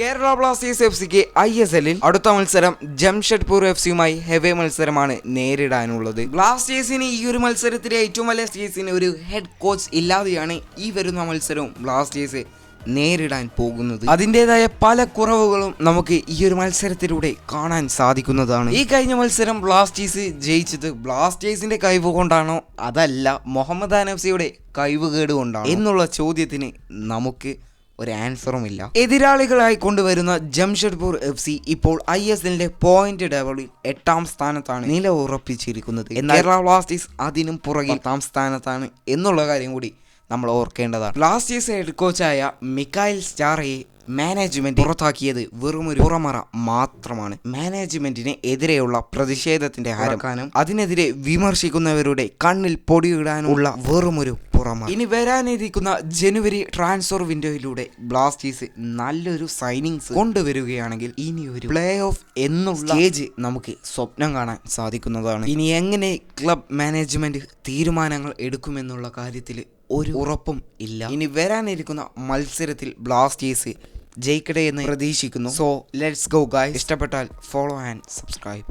Kerala Blasters എഫ്സിക്ക് ISLൽ അടുത്ത മത്സരം Jamshedpur എഫ്സിയുമായി away മത്സരമാണ് നേരിടാനുള്ളത്. ബ്ലാസ്റ്റേഴ്സിന് ഈ ഒരു മത്സരത്തിലെ ഏറ്റവും വലിയ ബ്ലാസ്റ്റേഴ്സിന് ഒരു ഹെഡ് കോച്ച് ഇല്ലാതെയാണ് ഈ വരുന്ന മത്സരവും ബ്ലാസ്റ്റേഴ്സ് നേരിടാൻ പോകുന്നത്. അതിൻ്റെതായ പല കുറവുകളും നമുക്ക് ഈ ഒരു മത്സരത്തിലൂടെ കാണാൻ സാധിക്കുന്നതാണ്. ഈ കഴിഞ്ഞ മത്സരം ബ്ലാസ്റ്റേഴ്സ് ജയിച്ചത് ബ്ലാസ്റ്റേഴ്സിന്റെ കഴിവ് കൊണ്ടാണോ അതല്ല മുഹമ്മദാൻ എഫ്സിയുടെ കഴിവുകേട് കൊണ്ടാണോ എന്നുള്ള ചോദ്യത്തിന് നമുക്ക് ഒരു ആൻസറും ഇല്ല. എതിരാളികളായി കൊണ്ടുവരുന്ന ജംഷഡ്പൂർ എഫ്സി ഇപ്പോൾ ISLന്റെ പോയിന്റ് ടേബിളിൽ 8ാം സ്ഥാനത്താണ് നില ഉറപ്പിച്ചിരിക്കുന്നത്. എന്നാൽ കേരള ബ്ലാസ്റ്റേഴ്സ് അതിനും പുറകെ 10ാം സ്ഥാനത്താണ് എന്നുള്ള കാര്യം കൂടി നമ്മൾ ഓർക്കേണ്ടതാണ്. ബ്ലാസ്റ്റേഴ്സ് ഹെഡ് കോച്ചായ മിക്കായൽ സ്റ്റാറയെ മാനേജ്മെന്റ് പുറത്താക്കിയത് വെറുമൊരു പുറമറ മാത്രമാണ്. മാനേജ്മെന്റിന് എതിരെയുള്ള പ്രതിഷേധത്തിന്റെ ഹരക്കാനും അതിനെതിരെ വിമർശിക്കുന്നവരുടെ കണ്ണിൽ പൊടിയിടാനുള്ള വെറുമൊരു പുറമറ. ഇനി വരാനിരിക്കുന്ന ജനുവരി ട്രാൻസ്ഫർ വിൻഡോയിലൂടെ ബ്ലാസ്റ്റേഴ്സ് നല്ലൊരു സൈനിങ്സ് കൊണ്ടുവരികയാണെങ്കിൽ ഇനി ഒരു പ്ലേ ഓഫ് എന്നുള്ള സ്റ്റേജ് നമുക്ക് സ്വപ്നം കാണാൻ സാധിക്കുന്നതാണ്. ഇനി എങ്ങനെ ക്ലബ് മാനേജ്മെന്റ് തീരുമാനങ്ങൾ എടുക്കുമെന്നുള്ള കാര്യത്തിൽ ഒരു ഉറപ്പും ഇല്ല. ഇനി വരാനിരിക്കുന്ന മത്സരത്തിൽ ബ്ലാസ്റ്റേഴ്സ് ജയിക്കട്ടെ എന്ന് പ്രതീക്ഷിക്കുന്നു. So let's go guys. ഇഷ്ടപ്പെട്ടാൽ ഫോളോ ആൻഡ് സബ്സ്ക്രൈബ്.